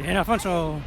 Bien, Alfonso.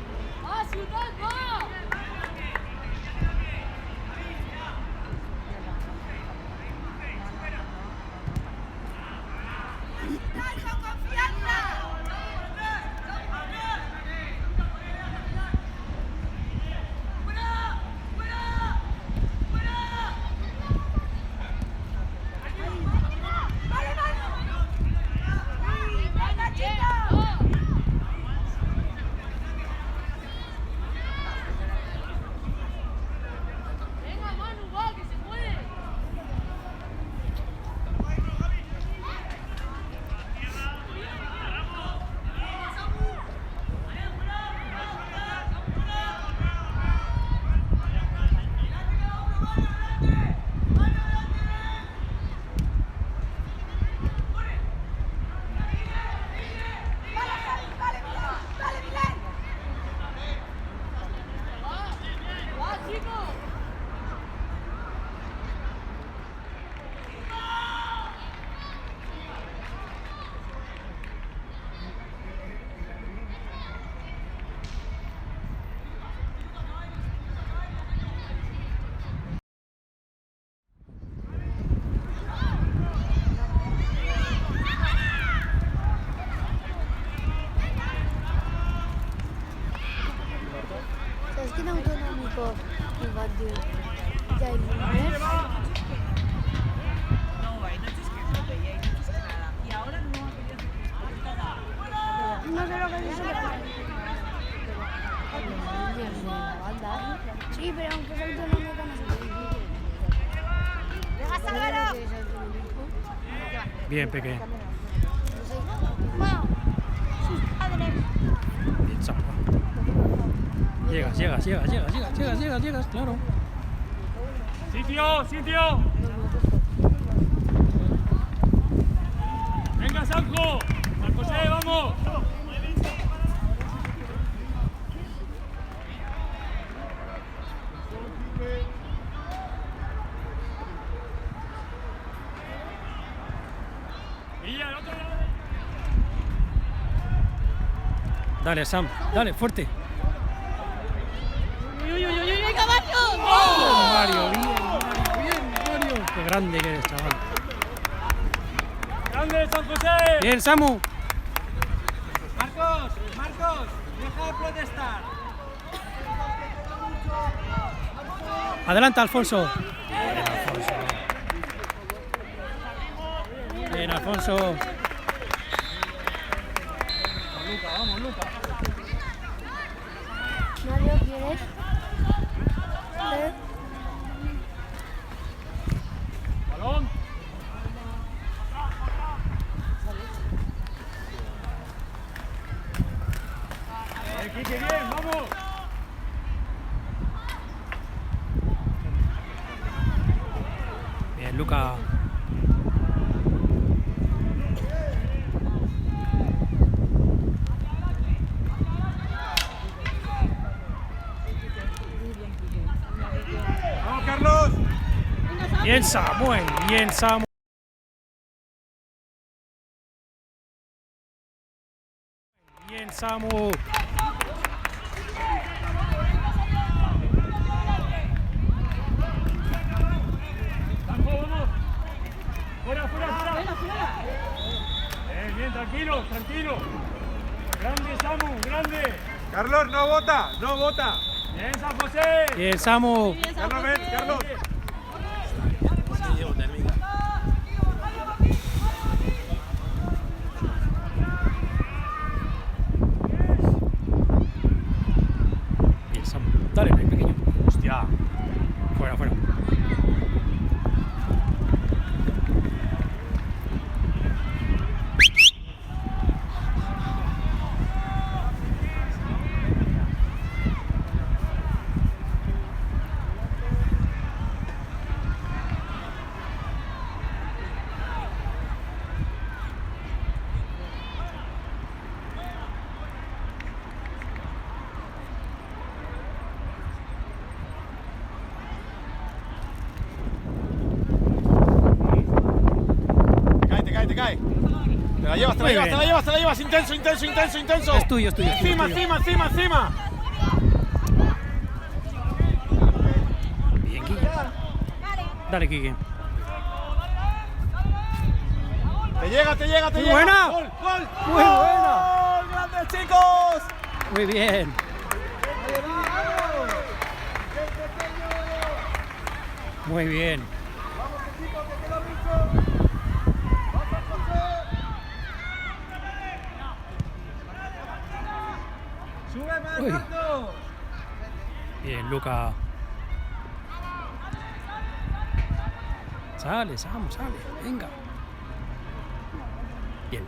¿Sabes quién es autonómico? Ya el lunes. No sé lo que dice sí, pero aunque es autonómico no se puede. Bien, Peque. Bien, Samu. Llegas, claro. ¡Sitio! ¡Venga, Sanjo! ¡San José, vamos! Y al otro lado. Dale, Sam, dale, fuerte. ¡Oh! Mario, bien, Mario. Qué grande que eres, chaval. ¡Grande, San José! Bien, Samu. Marcos, deja de protestar. Adelanta, Alfonso. Bien, Alfonso. Vamos, Luca. Mario, ¿quieres? Balón. Quique, bien, vamos. Bien, Luca. Vamos, Carlos. Bien, Samuel. Bien, Samu. Bien, Samu. Sanjo, vamos. Fuera. Bien, tranquilo. Grande, Samu, grande. Carlos, no vota. Bien, San José. Bien, Samu. Carlos, ven, Carlos. Bien, Samu. Dale, pequeño. Hostia. Fuera. la llevas, te la Muy llevas, bien. te la llevas, te la llevas. Intenso, intenso, intenso, intenso. Es tuyo, es tuyo, es tuyo, Encima, es tuyo. encima, encima, encima. Bien, Quique. Dale, Quique. Te llega, te llega, te Muy llega. buena. Gol, gol. Muy buena. ¡Gol! ¡Grandes, chicos! Muy bien. Muy bien. Sube más, Uy. Marco. Bien, Luca. Sale, Samu, sale. Venga. Bien.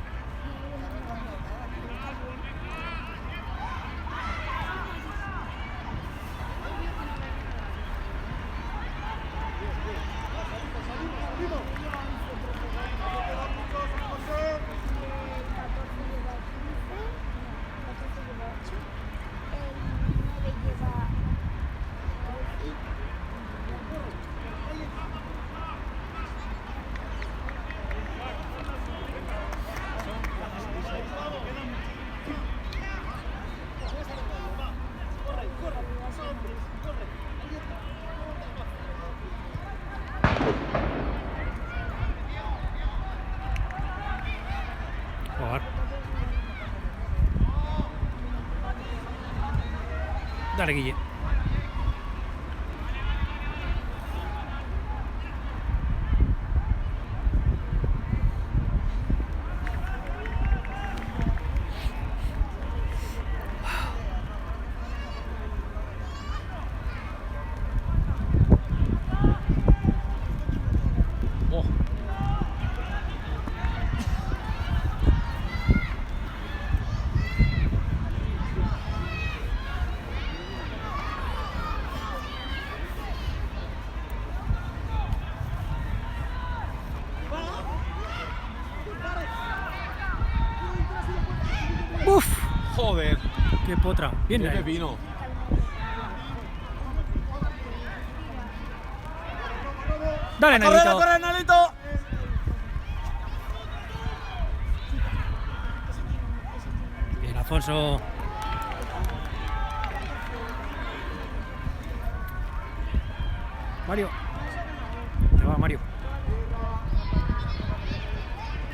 Jugar. Dale, Guille. Oh. Uf, Joder. qué potra. Bien, Qué ahí. pepino. Dale, ¡Corre, Nelito. corre, Nalito! Bien, Alfonso. Mario. Te va, Mario.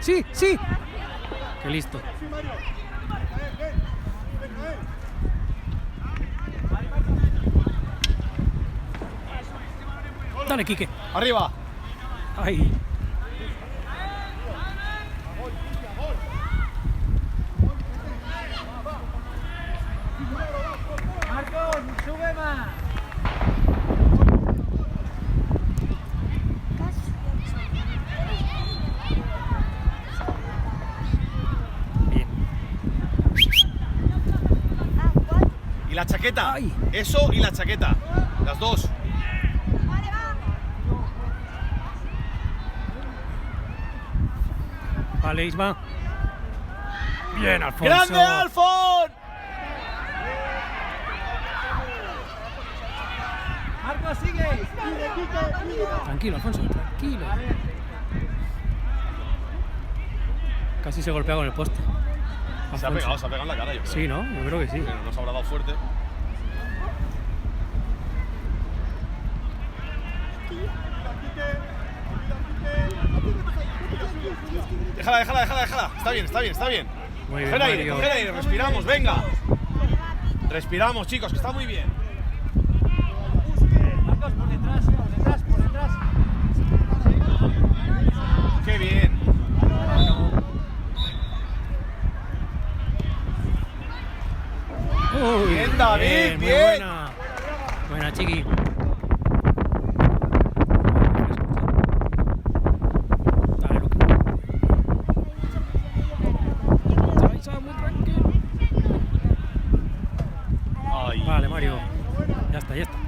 Sí, sí. Qué listo. Dale, Quique. Arriba. Ahí. Marcos, sube más. Bien. Y la chaqueta. Ay. Eso y la chaqueta. Las dos. Vale, Isma. Bien, Alfonso. ¡Grande, Alfon! Marcos, sigue. Tranquilo, Alfonso, tranquilo. Casi se golpea con el poste. Se ha Alfonso. pegado en la cara, yo creo. Sí, ¿no? Yo creo que sí. Pero no se habrá dado fuerte. Déjala, déjala, déjala, déjala. Está bien, está bien, está bien. Muy bien, Coger aire, Mario. coger aire, respiramos, venga. Respiramos, chicos, que está muy bien. Marcos, por detrás, por detrás, por detrás. Qué bien. Uy, Bien, David, muy bien. buena. Buena, Chiqui. Dale, Luca. Ay, Samu, tranquilo. Ay. Vale, Mario. Ya está, ya está.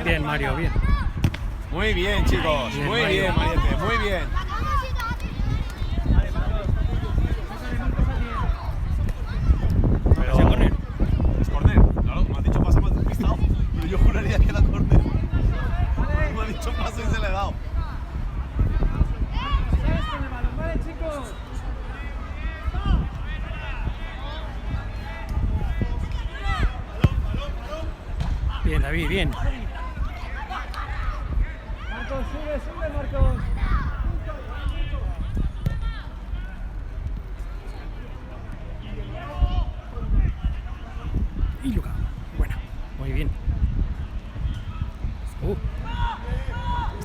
Bien, Mario, bien. Muy bien, chicos. Bien, Muy Mario. bien, Mariette. Muy bien. Pero... ¿Es córner? ¿Es córner? Claro, me has dicho pasa más despistado. Pero yo juraría que era córner. Me ha dicho paso y se le he dado. ¿Sabes con el balón? Vale, chicos. Bien, David, bien. Marcos, sube, Marcos. Y Luca. Buena. Muy bien.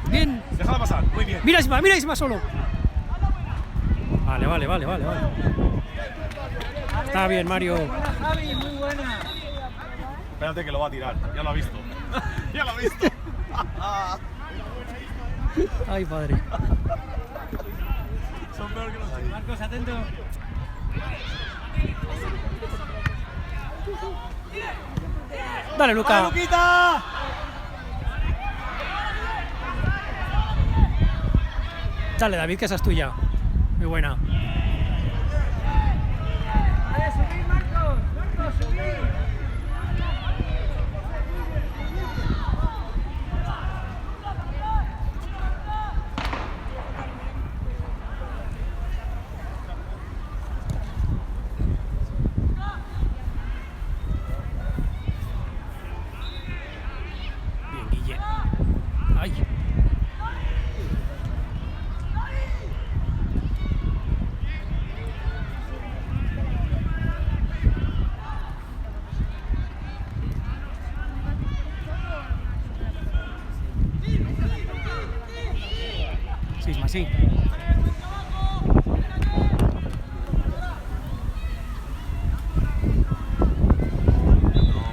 Bien. Déjala pasar. Muy bien. Mira Isma solo. Vale. Está bien, Mario. Buena, Javi, muy buena. Espérate que lo va a tirar. Ya lo ha visto. Ya lo ha visto. Ay, padre. Son peor que los ahí. Marcos, atento. Dale, Luca. ¡Luquita! Dale, David, que esa es tuya. Muy buena. Vale, subir, Marcos. Marcos, subir. Bien, Guille. Ay. Sí, Isma, sí.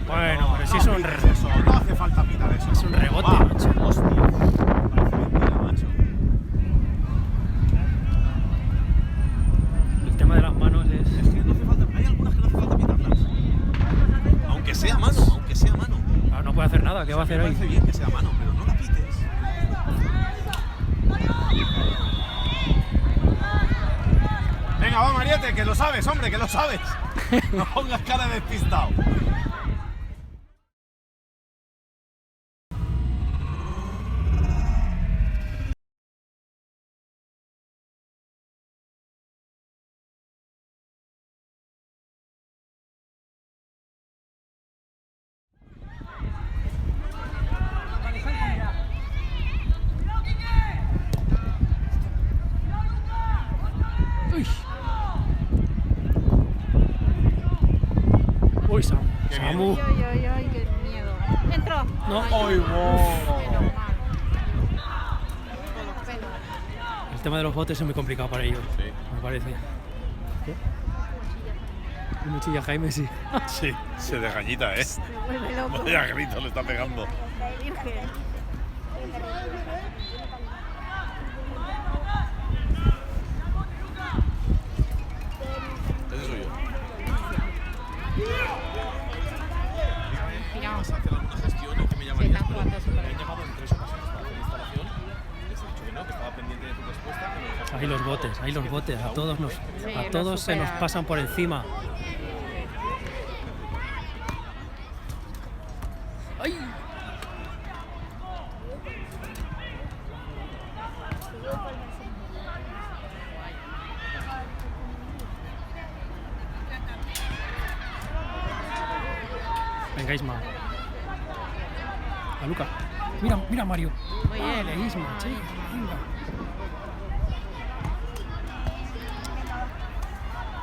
Bueno, pero si es un pites eso, no hace falta pitar eso. Es un rebote, Va, macho. Hostia. Parece mentira, macho. El tema de las manos es... Es que no hace falta. Hay algunas que no hace falta pitarlas. Aunque sea mano, aunque sea mano. Ah, no puede hacer nada, ¿qué va a hacer Me ahí? parece bien que sea mano, pero no la pites. Venga, va, Mariette, que lo sabes, hombre, que lo sabes. No pongas cara de despistado. Uy. Uy, Qué bien. Samu. Ay, qué miedo. Entró. No. ¡Ay, wow! Menos mal. Con los pelos. El tema de los botes es muy complicado para ellos, Sí. me parece. ¿Qué? El mochilla Jaime, sí. Sí, se de gallita, ¿eh? Me vuelve loco. Vaya grito le está pegando. Virgen. Ese soy yo. Tirado. Vas a hacer alguna gestión en que me Sí, llamarías, están pero jugando me súper han bien. llamado en 3 ocasiones para hacer la instalación. Les he dicho que no, que estaba pendiente de tu respuesta. Que me dejas Ahí los botes, ahí los botes. A todos, Sí, a nos todos se nos superan. pasan por encima. ¡Ay! Venga, Isma. A Luca. Mira, Mario. Muy bien. Vale, Isma, sí. Venga.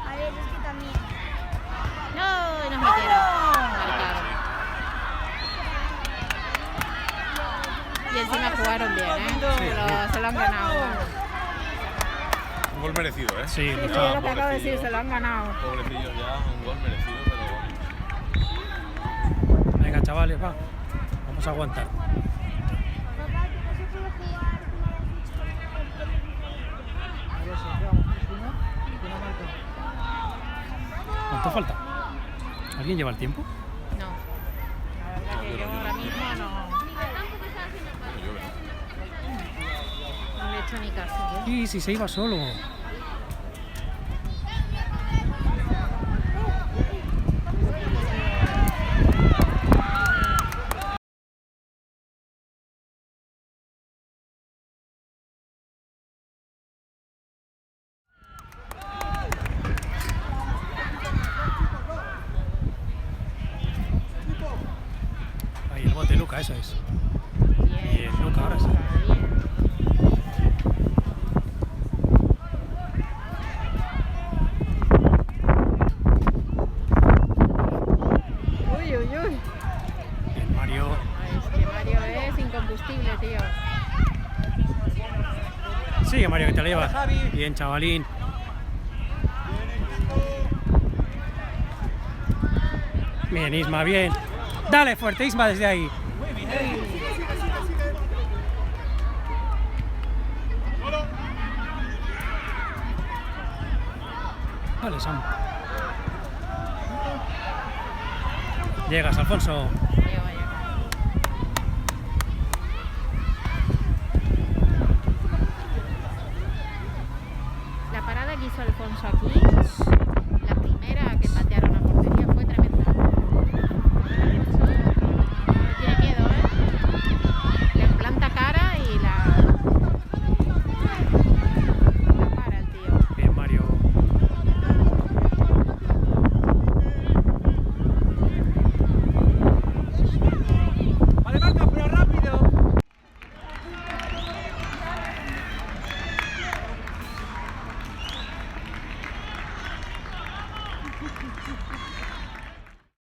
A ver, es que también. No, y nos metieron. Vale, claro. Y encima jugaron bien, ¿eh? Se lo han ganado. un gol merecido, ¿eh? Sí, Sí, sí, Luca. lo que acabo de decir, se lo han ganado. Pobrecillos ya, un gol merecido, pero... Venga, chavales, va. Vamos a aguantar. Papá, que no se puede jugar. A ver, si quedamos 3-1. Dinamarca. ¿Cuánto falta? ¿Alguien lleva el tiempo? No. La verdad que yo ahora mismo no. hecho ni caso. ¿Eh? Y si se iba solo. Ahí el bote, Luca, eso es. Bien, Luca, ahora sí. Bien. Uy, uy, uy. Bien, Mario. Ay, es que Mario es incombustible, tío. Sigue, Mario, que te la llevas. Bien, chavalín. Bien, Isma, bien. Dale fuerte, Isma, desde ahí. Vale, Sam. Llegas, Alfonso. Llego, llego.